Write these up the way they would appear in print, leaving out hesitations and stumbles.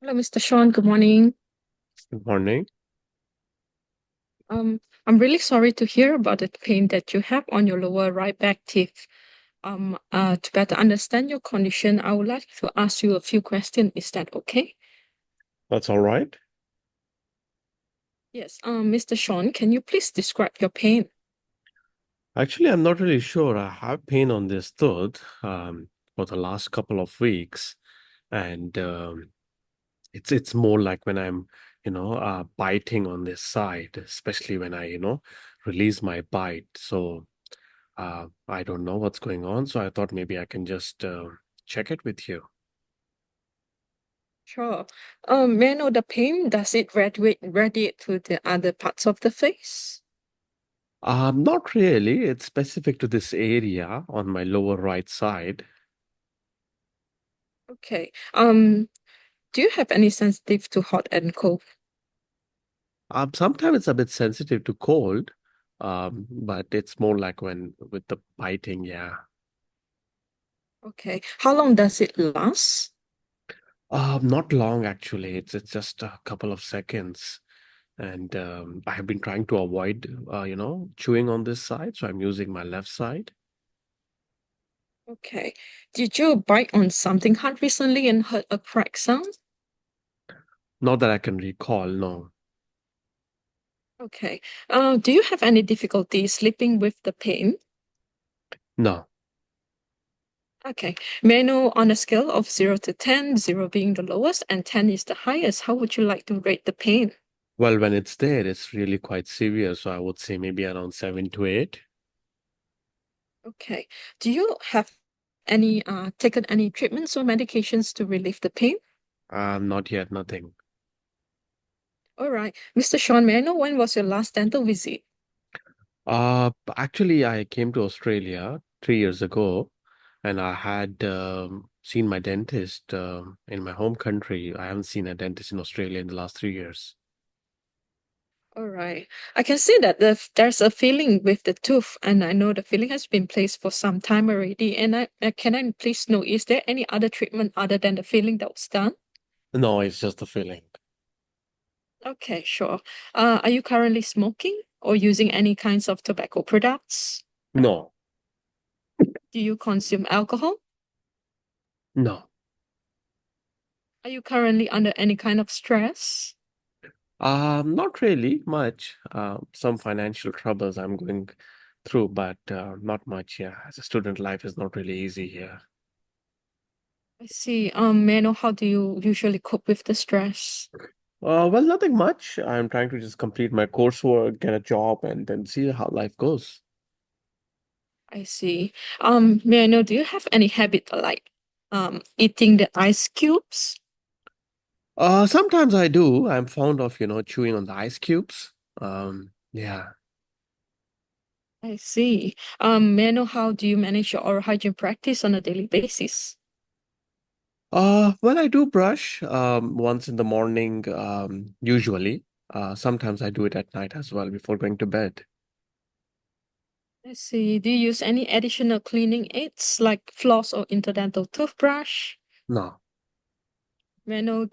Hello, Mr. Sean. Good morning. Good morning. I'm really sorry to hear about the pain that you have on your lower right back teeth. To better understand your condition, I would like to ask you a few questions. Is that okay? That's all right. Yes. Mr. Sean, can you please describe your pain? Actually, I'm not really sure. I have pain on this tooth for the last couple of weeks, and it's more like when I'm, biting on this side, especially when I, release my bite. So I don't know what's going on. So I thought maybe I can just check it with you. Sure. May I know the pain? Does it radiate to the other parts of the face? Not really. It's specific to this area on my lower right side. Okay. Do you have any sensitive to hot and cold? Sometimes it's a bit sensitive to cold, but it's more like when with the biting, yeah. Okay. How long does it last? Not long actually. It's just a couple of seconds, and I have been trying to avoid, chewing on this side, so I'm using my left side. Okay. Did you bite on something hard recently and heard a crack sound? Not that I can recall, no, Okay. Do you have any difficulty sleeping with the pain? no. Okay. May I know on a scale of 0 to 10, 0 being the lowest and 10 is the highest, how would you like to rate the pain? Well, when it's there, it's really quite severe, so I would say maybe around 7 to 8. Okay. Do you have any taken any treatments or medications to relieve the pain? Not yet, nothing. All right. Mr. Sean, may I know when was your last dental visit? Actually, I came to Australia 3 years ago, and I had seen my dentist in my home country. I haven't seen a dentist in Australia in the last 3 years. All right. I can see that there's a filling with the tooth, and I know the filling has been placed for some time already. And can I please know, is there any other treatment other than the filling that was done? No, it's just a feeling. Okay, sure. Are you currently smoking or using any kinds of tobacco products? No, Do you consume alcohol? no. Are you currently under any kind of stress? Not really much. Some financial troubles I'm going through, but not much. Yeah, as a student, life is not really easy here. I see. May I know how do you usually cope with the stress? Well, nothing much. I'm trying to just complete my coursework, get a job, and then see how life goes. I see. May I know, do you have any habit like eating the ice cubes? Sometimes I do. I'm fond of, chewing on the ice cubes. Yeah. I see. May I know how do you manage your oral hygiene practice on a daily basis? Well, I do brush once in the morning, usually. Sometimes I do it at night as well before going to bed. I see. Do you use any additional cleaning aids like floss or interdental toothbrush? No. May I know,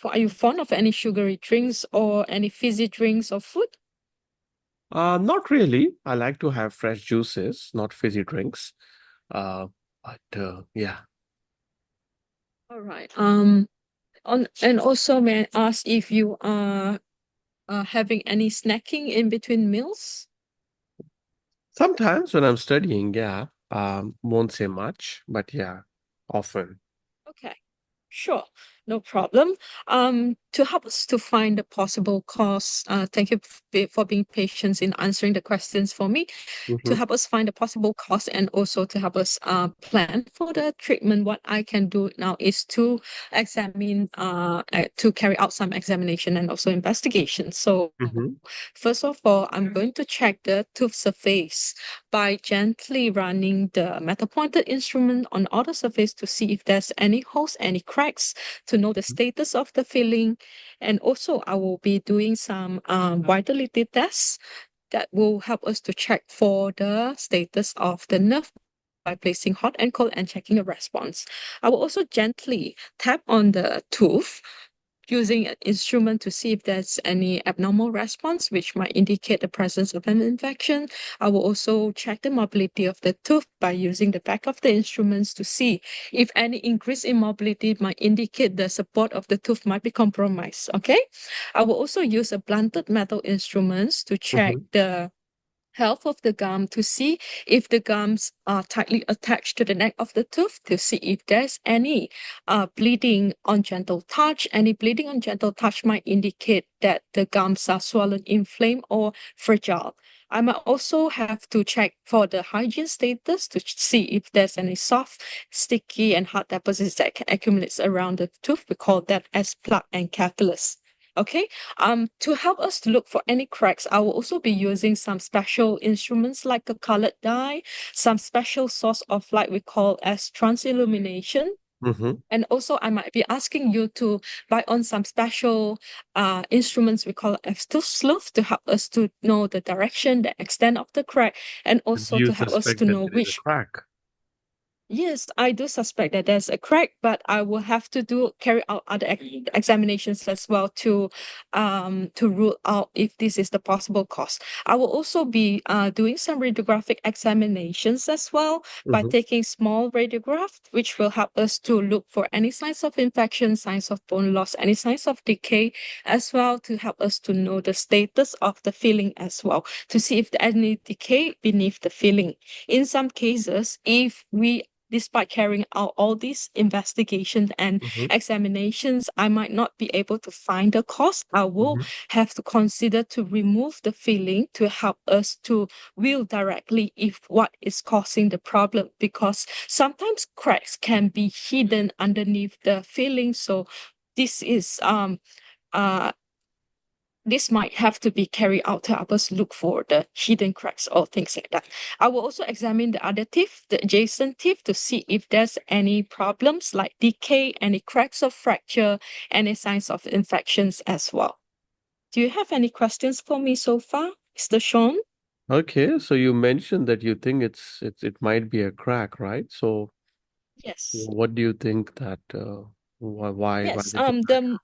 are you fond of any sugary drinks or any fizzy drinks or food? Not really. I like to have fresh juices, not fizzy drinks. Uh, but yeah. All right. And also may I ask if you are having any snacking in between meals? Sometimes when I'm studying, yeah. Won't say much, but yeah, often. Okay, sure, no problem. To help us to find the possible cause, thank you for being patient in answering the questions for me. To Mm-hmm. help us find the possible cause and also to help us plan for the treatment, what I can do now is to to carry out some examination and also investigation. So Mm-hmm. first of all, I'm going to check the tooth surface by gently running the metal pointed instrument on all the surface to see if there's any holes, any cracks, to know the status of the filling. And also, I will be doing some vitality tests that will help us to check for the status of the nerve by placing hot and cold and checking a response. I will also gently tap on the tooth using an instrument to see if there's any abnormal response, which might indicate the presence of an infection. I will also check the mobility of the tooth by using the back of the instruments to see if any increase in mobility might indicate the support of the tooth might be compromised. Okay. I will also use a blunted metal instruments to check Mm-hmm. the health of the gum to see if the gums are tightly attached to the neck of the tooth to see if there's any bleeding on gentle touch. Any bleeding on gentle touch might indicate that the gums are swollen, inflamed, or fragile. I might also have to check for the hygiene status to see if there's any soft, sticky, and hard deposits that can accumulate around the tooth. We call that as plaque and calculus. Okay, to help us to look for any cracks, I will also be using some special instruments like a colored dye, some special source of light we call as transillumination. Mm-hmm. And also, I might be asking you to buy on some special instruments we call as tooth sleuth to help us to know the direction, the extent of the crack, and Do also you to help us suspect to that know there is a which. crack? Yes, I do suspect that there's a crack, but I will have to carry out other examinations as well to rule out if this is the possible cause. I will also be doing some radiographic examinations as well by Mm-hmm. taking small radiograph, which will help us to look for any signs of infection, signs of bone loss, any signs of decay, as well to help us to know the status of the filling as well, to see if there's any decay beneath the filling. In some cases, if we despite carrying out all these investigations and Mm-hmm. examinations, I might not be able to find the cause. I will Mm-hmm. have to consider to remove the filling to help us to view directly if what is causing the problem, because sometimes cracks can be hidden underneath the filling. So this is uh this might have to be carried out to help us look for the hidden cracks or things like that. I will also examine the other teeth, the adjacent teeth, to see if there's any problems like decay, any cracks or fracture, any signs of infections as well. Do you have any questions for me so far, Mr. Sean? Okay, so you mentioned that you think it might be a crack, right? So Yes. what do you think that why Yes. did the crack happen?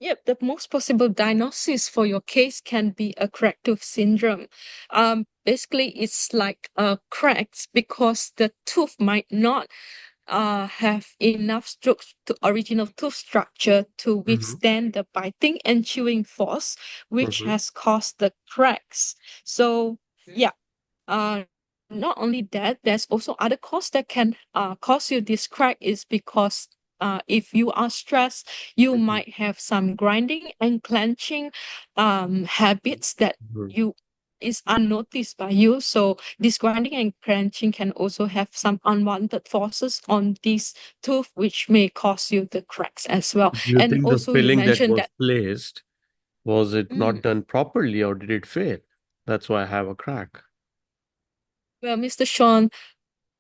Yep, the most possible diagnosis for your case can be a cracked tooth syndrome. Basically, it's like cracks because the tooth might not have enough original tooth structure to Mm-hmm. withstand the biting and chewing force, which Mm-hmm. has caused the cracks. So, yeah, uh, not only that, there's also other cause that can cause you this crack is because if you are stressed, you Mm-hmm. might have some grinding and clenching habits that Mm-hmm. you is unnoticed by you. So this grinding and clenching can also have some unwanted forces on this tooth, which may cause you the cracks as well. Do you And think the also you filling that mentioned was that. placed, was it not Mm, done properly or did it fail? That's why I have a crack. well, Mr. Sean,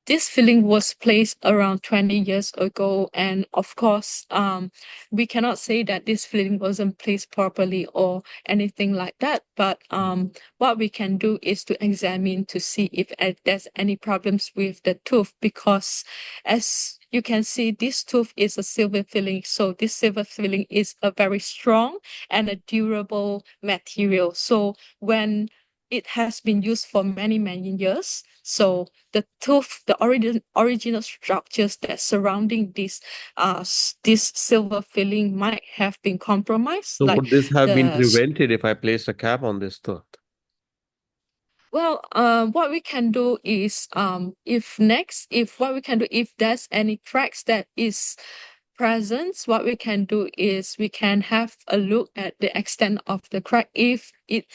this filling was placed around 20 years ago, and of course, we cannot say that this filling wasn't placed properly or anything like that. But what we can do is to examine to see if there's any problems with the tooth, because as you can see, this tooth is a silver filling. So this silver filling is a very strong and a durable material. So when it has been used for many, many years. So the tooth, the original structures that surrounding this silver filling might have been compromised, So like would this have been the prevented if I placed a cap on this tooth? well, what we can do is if what we can do if there's any cracks that is present, what we can do is we can have a look at the extent of the crack. If it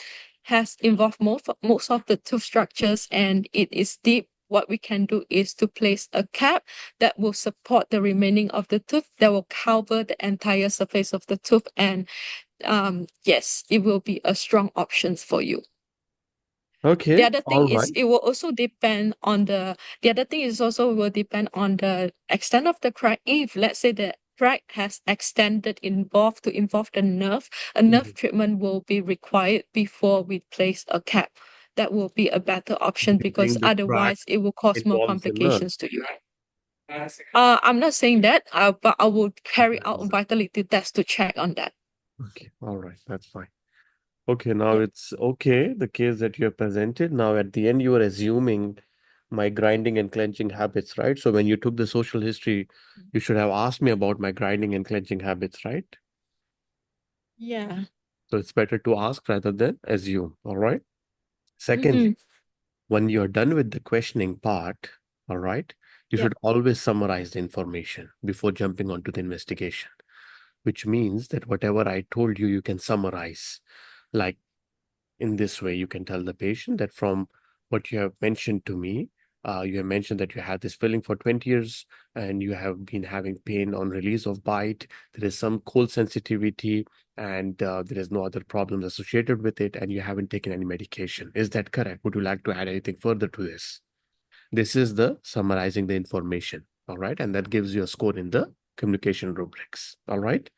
has involved most of the tooth structures and it is deep, what we can do is to place a cap that will support the remaining of the tooth, that will cover the entire surface of the tooth, and yes, it will be a strong option for you. The Okay, other all thing is right. it will also depend on the other thing is also will depend on the extent of the crack. If let's say the crack has extended involved to involve the nerve, a nerve Mhm. treatment will be required before we place a cap. that will be a better option You because think the crack otherwise it will cause more involves the nerve? complications to you. I'm not saying that, but I will carry out a vitality test to check on that. Okay, all right, that's fine. Okay, now Yeah. it's okay, the case that you have presented. Now, at the end, you are assuming my grinding and clenching habits, right? So, when you took the social history, you should have asked me about my grinding and clenching habits, right? Yeah. So, it's better to ask rather than assume, all right? Secondly, Mm-mm. when you're done with the questioning part, all right, you Yeah. should always summarize the information before jumping onto the investigation, which means that whatever I told you, you can summarize. Like, in this way, you can tell the patient that from what you have mentioned to me, you have mentioned that you had this feeling for 20 years and you have been having pain on release of bite. There is some cold sensitivity and there is no other problems associated with it, and you haven't taken any medication. Is that correct? Would you like to add anything further to this? This is the summarizing the information. All right. And that gives you a score in the communication rubrics. All right.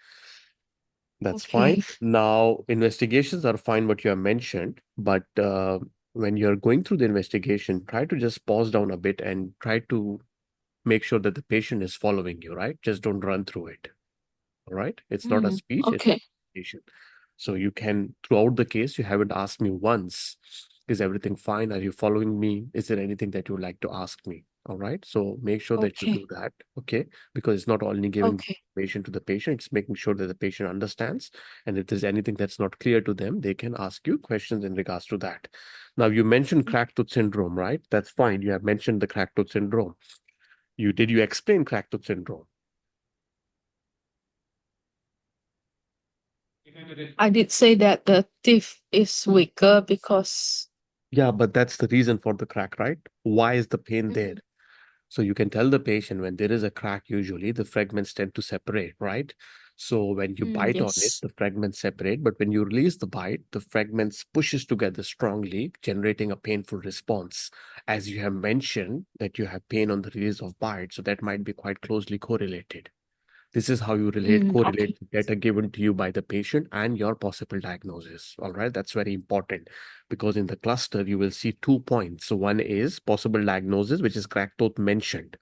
That's fine. Okay. Now, investigations are fine, what you have mentioned, but when you're going through the investigation, try to just pause down a bit and try to make sure that the patient is following you, right? Just don't run through it. All right. It's not a speech, it's Okay. a presentation. So you can, throughout the case, you haven't asked me once, is everything fine? Are you following me? Is there anything that you would like to ask me? All right. So make sure that you Okay. do that. Okay. Because it's not only giving Okay. information to the patient, it's making sure that the patient understands. And if there's anything that's not clear to them, they can ask you questions in regards to that. Now, you mentioned cracked tooth syndrome, right? That's fine. You have mentioned the cracked tooth syndrome. You explain cracked tooth syndrome? I did say that the teeth is weaker because Yeah, but that's the reason for the crack, right? Why is the pain there? mm, So you can tell the patient when there is a crack, usually the fragments tend to separate, right? So when you bite on it, yes. the fragments separate, but when you release the bite, the fragments pushes together strongly, generating a painful response. As you have mentioned that you have pain on the release of bite, so that might be quite closely correlated. This is how you Okay. correlate the data given to you by the patient and your possible diagnosis. All right, that's very important because in the cluster you will see 2 points. So one is possible diagnosis, which is cracked tooth mentioned.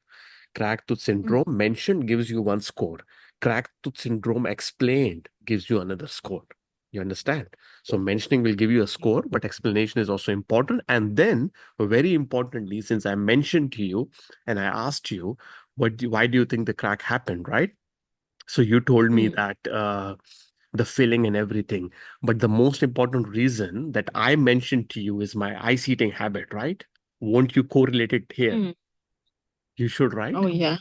Cracked tooth Mm, syndrome mentioned gives you one score. Cracked tooth syndrome explained gives you another score. You understand? So mentioning will give you a score, but explanation is also important. And then, very importantly, since I mentioned to you and I asked you, why do you think the crack happened, right? So you told me mm, that the filling and everything, but the most important reason that I mentioned to you is my ice eating habit, right? Won't you correlate it here? mm. You should, right? Oh yeah.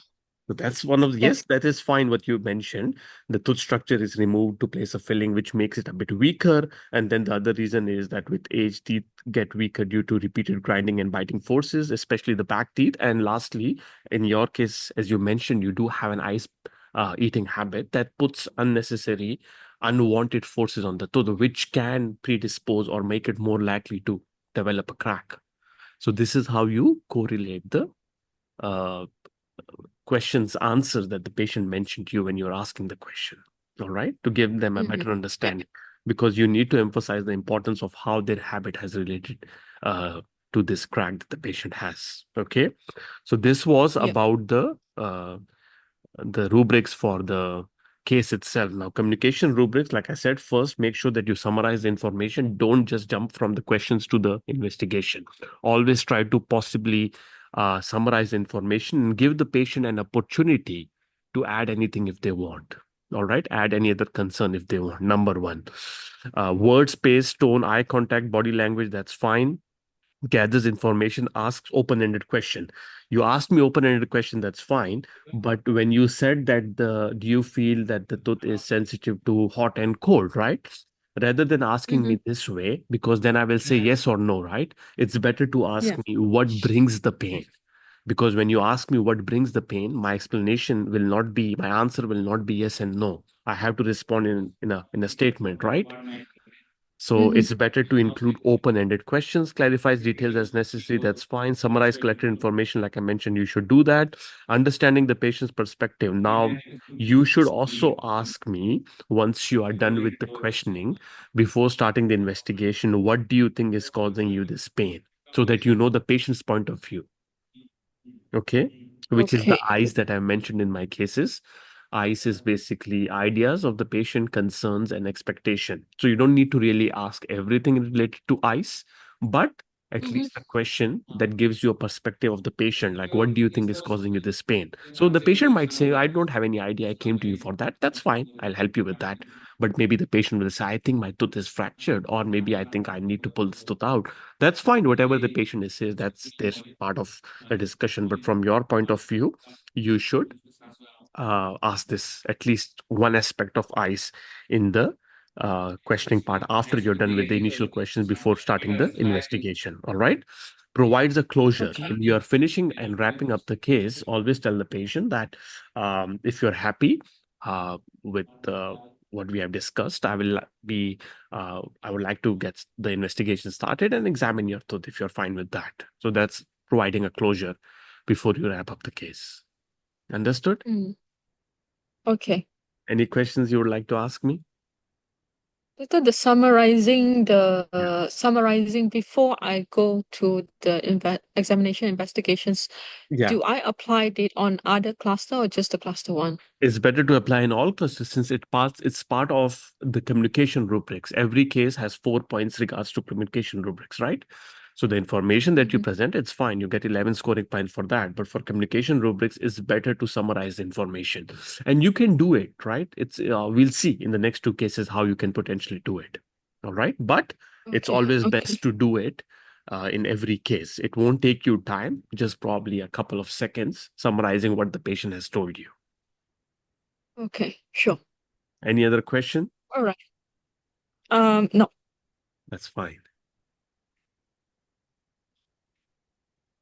So that's one of the, Yep. yes, that is fine what you mentioned. The tooth structure is removed to place a filling, which makes it a bit weaker. And then the other reason is that with age, teeth get weaker due to repeated grinding and biting forces, especially the back teeth. And lastly, in your case, as you mentioned, you do have an ice eating habit that puts unnecessary, unwanted forces on the tooth, which can predispose or make it more likely to develop a crack. So this is how you correlate the uh, questions, answers that the patient mentioned to you when you're asking the question. All right. To give them a Mm-hmm. better Yep. understanding, because you need to emphasize the importance of how their habit has related uh, to this crack that the patient has. Okay. So this was Yep. about the rubrics for the case itself. Now, communication rubrics, like I said, first make sure that you summarize the information. Don't just jump from the questions to the investigation. Always try to possibly summarize the information and give the patient an opportunity to add anything if they want. All right, add any other concern if they want. Number one, word, space, tone, eye contact, body language, that's fine. Gathers information, asks open-ended question. You asked me open-ended question, that's fine. But when you said that do you feel that the tooth is sensitive to hot and cold, right? Rather than asking Mm-hmm. me this way, because then I will say yes or no, right? It's better to ask Yeah. me what brings the pain. Because when you ask me what brings the pain, my explanation will not be, my answer will not be yes and no. I have to respond in a statement, right? So Mm-hmm. it's better to include open-ended questions, clarifies details as necessary. That's fine. Summarize collected information, like I mentioned, you should do that. Understanding the patient's perspective. Now, you should also ask me once you are done with the questioning, before starting the investigation, what do you think is causing you this pain? So that you know the patient's point of view. Okay. Which is the Okay. eyes that I mentioned in my cases. Eyes is basically ideas of the patient, concerns, and expectation. So you don't need to really ask everything related to eyes, but at Mm-hmm. least a question that gives you a perspective of the patient, like what do you think is causing you this pain? So the patient might say, I don't have any idea. I came to you for that. That's fine. I'll help you with that. But maybe the patient will say, I think my tooth is fractured, or maybe I think I need to pull this tooth out. That's fine. Whatever the patient is says, that's their part of the discussion. But from your point of view, you should ask this at least one aspect of ICE in the questioning part after you're done with the initial questions before starting the investigation. All right. Provides a closure. Okay. When you are finishing and wrapping up the case, always tell the patient that if you're happy with what we have discussed, I would like to get the investigation started and examine your tooth if you're fine with that. So that's providing a closure before you wrap up the case. Understood? Mm. Okay. Any questions you would like to ask me? Later the Yeah. summarizing before I go to the examination investigations. Yeah. Do I apply it on other cluster or just the cluster one? It's better to apply in all clusters since it's part of the communication rubrics. Every case has 4 points regards to communication rubrics, right? So the information that you Mm-hmm. present, it's fine. You get 11 scoring points for that. But for communication rubrics, it's better to summarize the information. And you can do it, right? It's we'll see in the next two cases how you can potentially do it. All right. But it's Okay. always Okay. best to do it in every case. It won't take you time, just probably a couple of seconds summarizing what the patient has told you. Okay. Sure. Any other question? All right. No. That's fine.